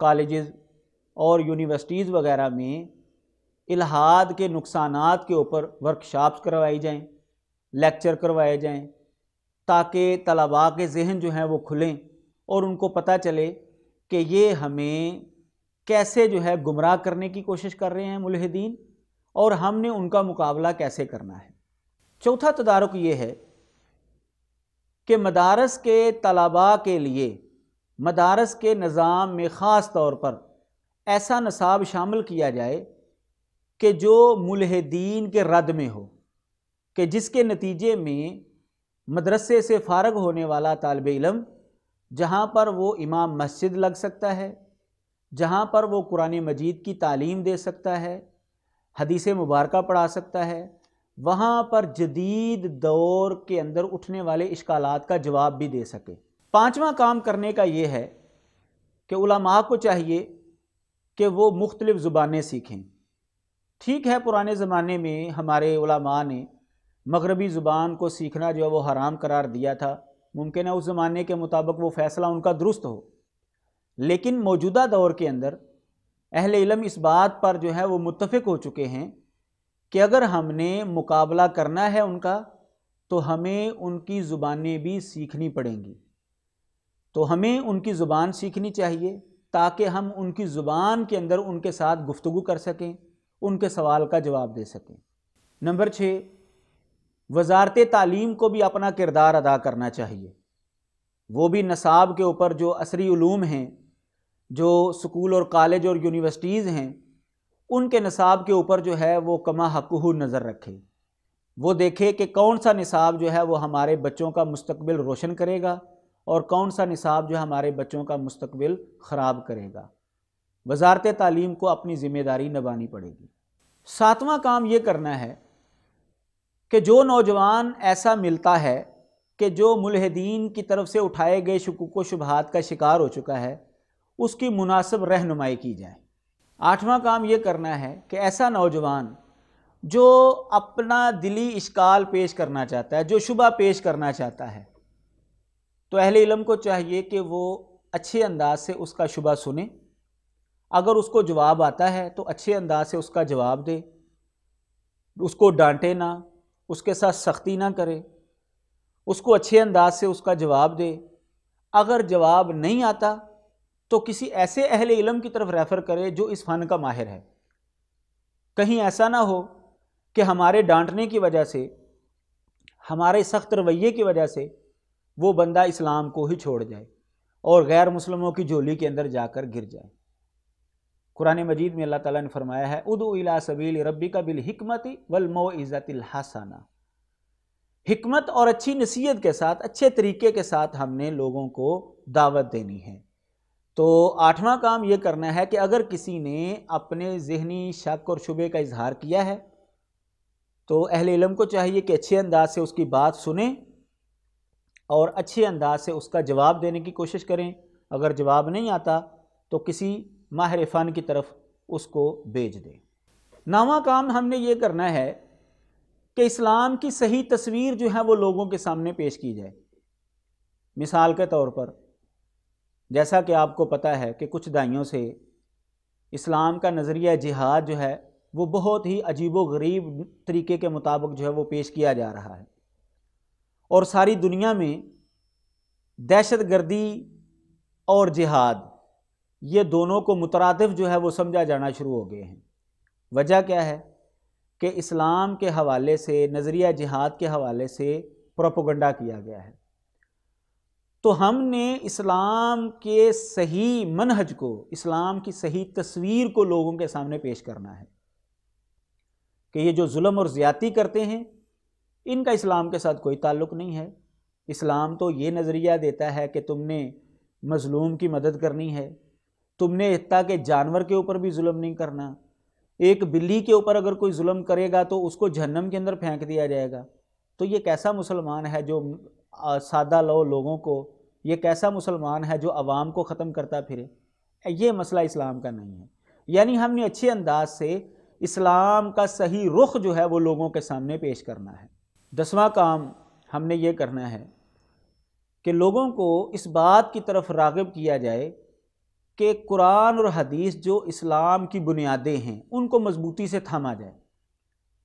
Colleges اور universities وغیرہ میں الحاد کے نقصانات کے اوپر ورکشاپس کروائی جائیں، لیکچر کروائے جائیں، تاکہ طلباء کے ذہن جو ہیں وہ کھلیں اور ان کو پتہ چلے کہ یہ ہمیں کیسے جو ہے گمراہ کرنے کی کوشش کر رہے ہیں ملحدین، اور ہم نے ان کا مقابلہ کیسے کرنا ہے۔ چوتھا تدارک یہ ہے کہ مدارس کے طلباء کے لیے مدارس کے نظام میں خاص طور پر ایسا نصاب شامل کیا جائے کہ جو ملحدین کے رد میں ہو، کہ جس کے نتیجے میں مدرسے سے فارغ ہونے والا طالب علم جہاں پر وہ امام مسجد لگ سکتا ہے، جہاں پر وہ قرآن مجید کی تعلیم دے سکتا ہے، حدیث مبارکہ پڑھا سکتا ہے، وہاں پر جدید دور کے اندر اٹھنے والے اشکالات کا جواب بھی دے سکے۔ پانچواں کام کرنے کا یہ ہے کہ علماء کو چاہیے کہ وہ مختلف زبانیں سیکھیں۔ ٹھیک ہے، پرانے زمانے میں ہمارے علماء نے مغربی زبان کو سیکھنا جو ہے وہ حرام قرار دیا تھا، ممکن ہے اس زمانے کے مطابق وہ فیصلہ ان کا درست ہو، لیکن موجودہ دور کے اندر اہل علم اس بات پر جو ہے وہ متفق ہو چکے ہیں کہ اگر ہم نے مقابلہ کرنا ہے ان کا تو ہمیں ان کی زبانیں بھی سیکھنی پڑیں گی، تو ہمیں ان کی زبان سیکھنی چاہیے تاکہ ہم ان کی زبان کے اندر ان کے ساتھ گفتگو کر سکیں، ان کے سوال کا جواب دے سکیں۔ نمبر 6، وزارت تعلیم کو بھی اپنا کردار ادا کرنا چاہیے۔ وہ بھی نصاب کے اوپر جو عصری علوم ہیں، جو سکول اور کالج اور یونیورسٹیز ہیں، ان کے نصاب کے اوپر جو ہے وہ کما حقہ نظر رکھے۔ وہ دیکھے کہ کون سا نصاب جو ہے وہ ہمارے بچوں کا مستقبل روشن کرے گا اور کون سا نصاب جو ہمارے بچوں کا مستقبل خراب کرے گا۔ وزارت تعلیم کو اپنی ذمہ داری نبھانی پڑے گی۔ ساتواں کام یہ کرنا ہے کہ جو نوجوان ایسا ملتا ہے کہ جو ملحدین کی طرف سے اٹھائے گئے شکوک و شبہات کا شکار ہو چکا ہے، اس کی مناسب رہنمائی کی جائے۔ آٹھواں کام یہ کرنا ہے کہ ایسا نوجوان جو اپنا دلی اشکال پیش کرنا چاہتا ہے، جو شبہ پیش کرنا چاہتا ہے، تو اہل علم کو چاہیے کہ وہ اچھے انداز سے اس کا شبہ سنے، اگر اس کو جواب آتا ہے تو اچھے انداز سے اس کا جواب دے، اس کو ڈانٹے نہ، اس کے ساتھ سختی نہ کرے، اس کو اچھے انداز سے اس کا جواب دے۔ اگر جواب نہیں آتا تو کسی ایسے اہل علم کی طرف ریفر کرے جو اس فن کا ماہر ہے۔ کہیں ایسا نہ ہو کہ ہمارے ڈانٹنے کی وجہ سے، ہمارے سخت رویے کی وجہ سے وہ بندہ اسلام کو ہی چھوڑ جائے اور غیر مسلموں کی جھولی کے اندر جا کر گر جائے۔ قرآن مجید میں اللہ تعالیٰ نے فرمایا ہے ادعو الی سبیل ربک بالحکمت والموعظۃ الحسنہ، حکمت اور اچھی نصیحت کے ساتھ، اچھے طریقے کے ساتھ ہم نے لوگوں کو دعوت دینی ہے۔ تو آٹھواں کام یہ کرنا ہے کہ اگر کسی نے اپنے ذہنی شک اور شبے کا اظہار کیا ہے تو اہل علم کو چاہیے کہ اچھے انداز سے اس کی بات سنیں اور اچھے انداز سے اس کا جواب دینے کی کوشش کریں۔ اگر جواب نہیں آتا تو کسی ماہر فن کی طرف اس کو بھیج دیں۔ نواں کام ہم نے یہ کرنا ہے کہ اسلام کی صحیح تصویر جو ہے وہ لوگوں کے سامنے پیش کی جائے۔ مثال کے طور پر جیسا کہ آپ کو پتہ ہے کہ کچھ دہائیوں سے اسلام کا نظریہ جہاد جو ہے وہ بہت ہی عجیب و غریب طریقے کے مطابق جو ہے وہ پیش کیا جا رہا ہے، اور ساری دنیا میں دہشت گردی اور جہاد یہ دونوں کو مترادف جو ہے وہ سمجھا جانا شروع ہو گئے ہیں۔ وجہ کیا ہے کہ اسلام کے حوالے سے، نظریہ جہاد کے حوالے سے پروپیگنڈا کیا گیا ہے۔ تو ہم نے اسلام کے صحیح منہج کو، اسلام کی صحیح تصویر کو لوگوں کے سامنے پیش کرنا ہے کہ یہ جو ظلم اور زیادتی کرتے ہیں ان کا اسلام کے ساتھ کوئی تعلق نہیں ہے۔ اسلام تو یہ نظریہ دیتا ہے کہ تم نے مظلوم کی مدد کرنی ہے، تم نے حتیٰ کہ جانور کے اوپر بھی ظلم نہیں کرنا۔ ایک بلی کے اوپر اگر کوئی ظلم کرے گا تو اس کو جہنم کے اندر پھینک دیا جائے گا۔ تو یہ کیسا مسلمان ہے جو سادہ لوگوں کو، یہ کیسا مسلمان ہے جو عوام کو ختم کرتا پھرے؟ یہ مسئلہ اسلام کا نہیں ہے۔ یعنی ہم نے اچھے انداز سے اسلام کا صحیح رخ جو ہے وہ لوگوں کے سامنے پیش کرنا ہے۔ 10واں کام ہم نے یہ کرنا ہے کہ لوگوں کو اس بات کی طرف راغب کیا جائے کہ قرآن اور حدیث جو اسلام کی بنیادیں ہیں ان کو مضبوطی سے تھاما جائے،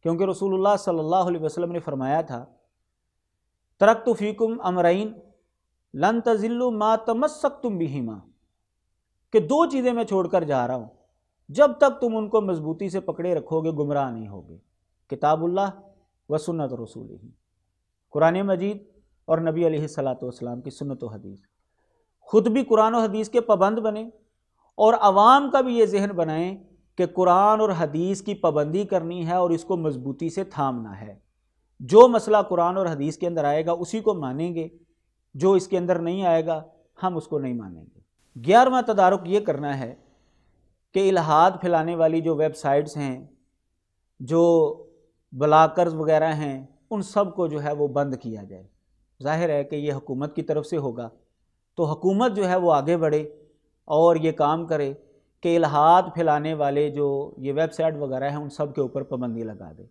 کیونکہ رسول اللہ صلی اللہ علیہ وسلم نے فرمایا تھا ترکت فیکم امرین لن تضلوا ما تمسکتم بہما، کہ دو چیزیں میں چھوڑ کر جا رہا ہوں، جب تک تم ان کو مضبوطی سے پکڑے رکھو گے گمراہ نہیں ہوگے، کتاب اللہ و سنت رسولہ، قرآن مجید اور نبی علیہ الصلاۃ والسلام کی سنت و حدیث۔ خود بھی قرآن و حدیث کے پابند بنیں اور عوام کا بھی یہ ذہن بنائیں کہ قرآن اور حدیث کی پابندی کرنی ہے اور اس کو مضبوطی سے تھامنا ہے۔ جو مسئلہ قرآن اور حدیث کے اندر آئے گا اسی کو مانیں گے، جو اس کے اندر نہیں آئے گا ہم اس کو نہیں مانیں گے۔ 11واں تدارک یہ کرنا ہے کہ الہاد پھیلانے والی جو ویب سائٹس ہیں، جو بلاکرز وغیرہ ہیں، ان سب کو جو ہے وہ بند کیا جائے۔ ظاہر ہے کہ یہ حکومت کی طرف سے ہوگا، تو حکومت جو ہے وہ آگے بڑھے اور یہ کام کرے کہ الہاد پھیلانے والے جو یہ ویب سائٹ وغیرہ ہیں ان سب کے اوپر پابندی لگا دے۔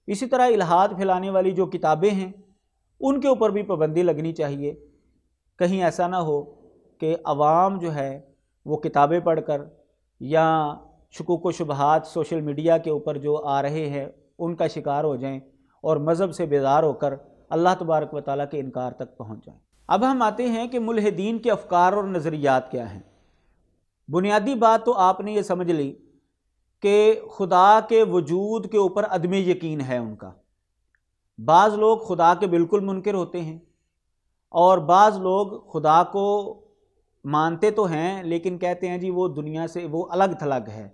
اسی طرح الہاد پھیلانے والی جو کتابیں ہیں ان کے اوپر بھی پابندی لگنی چاہیے، کہیں ایسا نہ ہو کہ عوام جو ہے وہ کتابیں پڑھ کر یا شکوک و شبہات سوشل میڈیا کے اوپر جو آ رہے ہیں ان کا شکار ہو جائیں اور مذہب سے بیزار ہو کر اللہ تبارک و تعالیٰ کے انکار تک پہنچ جائیں۔ اب ہم آتے ہیں کہ ملحدین کے افکار اور نظریات کیا ہیں۔ بنیادی بات تو آپ نے یہ سمجھ لی کہ خدا کے وجود کے اوپر عدم یقین ہے ان کا۔ بعض لوگ خدا کے بالکل منکر ہوتے ہیں اور بعض لوگ خدا کو مانتے تو ہیں لیکن کہتے ہیں جی وہ دنیا سے وہ الگ تھلگ ہے،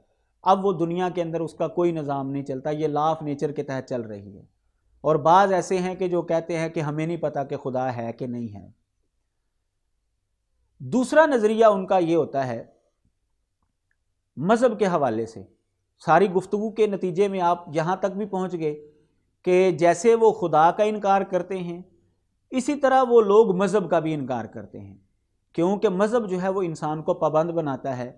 اب وہ دنیا کے اندر اس کا کوئی نظام نہیں چلتا، یہ لا آف نیچر کے تحت چل رہی ہے۔ اور بعض ایسے ہیں کہ جو کہتے ہیں کہ ہمیں نہیں پتہ کہ خدا ہے کہ نہیں ہے۔ دوسرا نظریہ ان کا یہ ہوتا ہے مذہب کے حوالے سے۔ ساری گفتگو کے نتیجے میں آپ یہاں تک بھی پہنچ گئے کہ جیسے وہ خدا کا انکار کرتے ہیں اسی طرح وہ لوگ مذہب کا بھی انکار کرتے ہیں، کیونکہ مذہب جو ہے وہ انسان کو پابند بناتا ہے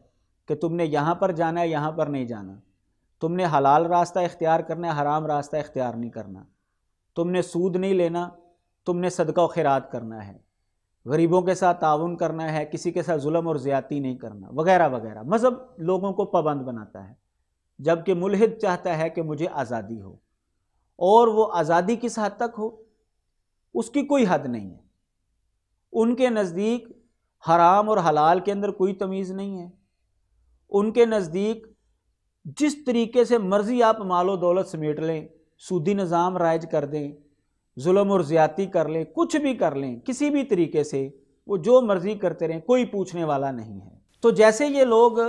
کہ تم نے یہاں پر جانا ہے، یہاں پر نہیں جانا، تم نے حلال راستہ اختیار کرنا ہے، حرام راستہ اختیار نہیں کرنا، تم نے سود نہیں لینا، تم نے صدقہ و خیرات کرنا ہے، غریبوں کے ساتھ تعاون کرنا ہے، کسی کے ساتھ ظلم اور زیادتی نہیں کرنا، وغیرہ وغیرہ۔ مذہب لوگوں کو پابند بناتا ہے، جبکہ ملحد چاہتا ہے کہ مجھے آزادی ہو، اور وہ آزادی کس حد تک ہو اس کی کوئی حد نہیں ہے۔ ان کے نزدیک حرام اور حلال کے اندر کوئی تمیز نہیں ہے، ان کے نزدیک جس طریقے سے مرضی آپ مال و دولت سمیٹ لیں، سودی نظام رائج کر دیں، ظلم اور زیادتی کر لیں، کچھ بھی کر لیں، کسی بھی طریقے سے وہ جو مرضی کرتے رہیں، کوئی پوچھنے والا نہیں ہے۔ تو جیسے یہ لوگ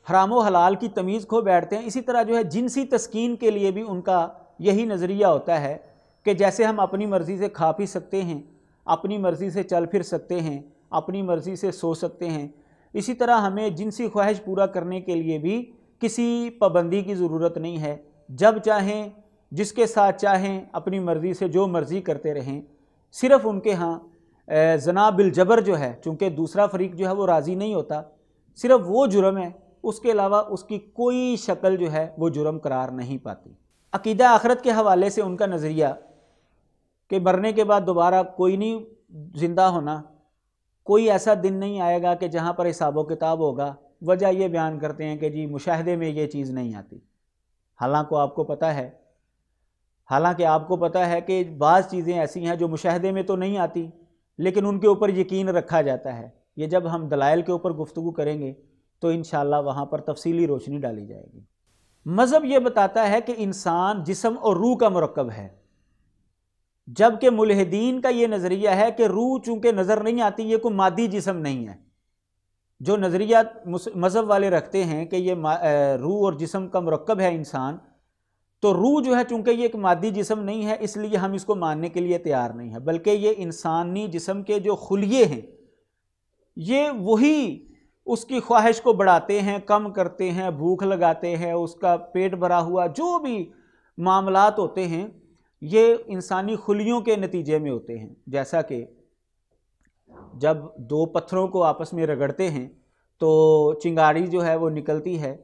حرام و حلال کی تمیز کھو بیٹھتے ہیں، اسی طرح جو ہے جنسی تسکین کے لیے بھی ان کا یہی نظریہ ہوتا ہے کہ جیسے ہم اپنی مرضی سے کھا پی سکتے ہیں، اپنی مرضی سے چل پھر سکتے ہیں، اپنی مرضی سے سو سکتے ہیں، اسی طرح ہمیں جنسی خواہش پورا کرنے کے لیے بھی کسی پابندی کی ضرورت نہیں ہے، جب چاہیں جس کے ساتھ چاہیں اپنی مرضی سے جو مرضی کرتے رہیں۔ صرف ان کے ہاں زنا بالجبر جو ہے، چونکہ دوسرا فریق جو ہے وہ راضی نہیں ہوتا، صرف وہ جرم ہے، اس کے علاوہ اس کی کوئی شکل جو ہے وہ جرم قرار نہیں پاتی۔ عقیدہ آخرت کے حوالے سے ان کا نظریہ کہ مرنے کے بعد دوبارہ کوئی نہیں زندہ ہونا، کوئی ایسا دن نہیں آئے گا کہ جہاں پر حساب و کتاب ہوگا۔ وجہ یہ بیان کرتے ہیں کہ جی مشاہدے میں یہ چیز نہیں آتی، حالانکہ آپ کو پتہ ہے کہ بعض چیزیں ایسی ہیں جو مشاہدے میں تو نہیں آتی لیکن ان کے اوپر یقین رکھا جاتا ہے۔ یہ جب ہم دلائل کے اوپر گفتگو کریں گے تو انشاءاللہ وہاں پر تفصیلی روشنی ڈالی جائے گی۔ مذہب یہ بتاتا ہے کہ انسان جسم اور روح کا مرکب ہے، جبکہ ملحدین کا یہ نظریہ ہے کہ روح چونکہ نظر نہیں آتی، یہ کوئی مادی جسم نہیں ہے۔ جو نظریہ مذہب والے رکھتے ہیں کہ یہ روح اور جسم کا مرکب ہے انسان، تو روح جو ہے چونکہ یہ ایک مادی جسم نہیں ہے اس لیے ہم اس کو ماننے کے لیے تیار نہیں ہے، بلکہ یہ انسانی جسم کے جو خلیے ہیں یہ وہی اس کی خواہش کو بڑھاتے ہیں، کم کرتے ہیں، بھوک لگاتے ہیں، اس کا پیٹ بھرا ہوا جو بھی معاملات ہوتے ہیں یہ انسانی خلیوں کے نتیجے میں ہوتے ہیں۔ جیسا کہ جب دو پتھروں کو آپس میں رگڑتے ہیں تو چنگاری جو ہے وہ نکلتی ہے،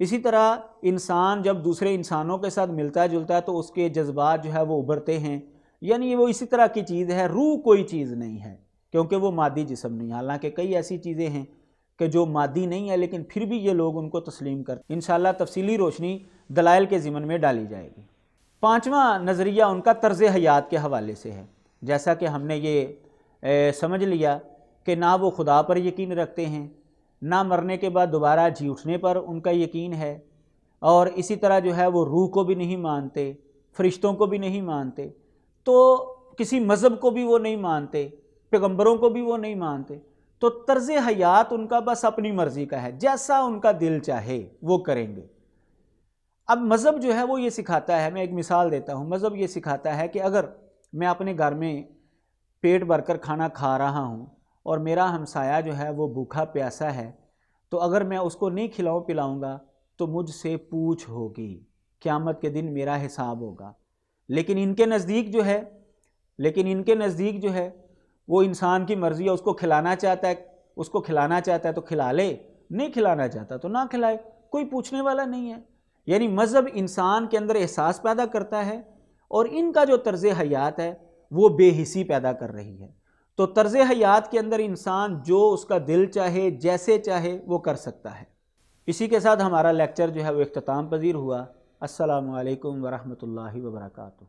اسی طرح انسان جب دوسرے انسانوں کے ساتھ ملتا جلتا ہے تو اس کے جذبات جو ہے وہ ابھرتے ہیں، یعنی وہ اسی طرح کی چیز ہے۔ روح کوئی چیز نہیں ہے کیونکہ وہ مادی جسم نہیں، حالانکہ کئی ایسی چیزیں ہیں کہ جو مادی نہیں ہے لیکن پھر بھی یہ لوگ ان کو تسلیم کرتے. انشاءاللہ تفصیلی روشنی دلائل کے ضمن میں ڈالی جائے گی. پانچواں نظریہ ان کا طرز حیات کے حوالے سے ہے. جیسا کہ ہم نے یہ سمجھ لیا کہ نہ وہ خدا پر یقین رکھتے ہیں، نہ مرنے کے بعد دوبارہ جی اٹھنے پر ان کا یقین ہے، اور اسی طرح جو ہے وہ روح کو بھی نہیں مانتے، فرشتوں کو بھی نہیں مانتے، تو کسی مذہب کو بھی وہ نہیں مانتے، پیغمبروں کو بھی وہ نہیں مانتے. تو طرز حیات ان کا بس اپنی مرضی کا ہے، جیسا ان کا دل چاہے وہ کریں گے. اب مذہب جو ہے وہ یہ سکھاتا ہے، میں ایک مثال دیتا ہوں، مذہب یہ سکھاتا ہے کہ اگر میں اپنے گھر میں پیٹ بھر کر کھانا کھا رہا ہوں اور میرا ہمسایہ جو ہے وہ بھوکا پیاسا ہے، تو اگر میں اس کو نہیں کھلاؤں پلاؤں گا تو مجھ سے پوچھ ہوگی، قیامت کے دن میرا حساب ہوگا. لیکن ان کے نزدیک جو ہے وہ انسان کی مرضی ہے، اس کو کھلانا چاہتا ہے تو کھلا لے، نہیں کھلانا چاہتا تو نہ کھلائے، کوئی پوچھنے والا نہیں ہے. یعنی مذہب انسان کے اندر احساس پیدا کرتا ہے، اور ان کا جو طرز حیات ہے وہ بے حسی پیدا کر رہی ہے. تو طرز حیات کے اندر انسان جو اس کا دل چاہے جیسے چاہے وہ کر سکتا ہے. اسی کے ساتھ ہمارا لیکچر جو ہے وہ اختتام پذیر ہوا. السلام علیکم ورحمۃ اللہ وبرکاتہ.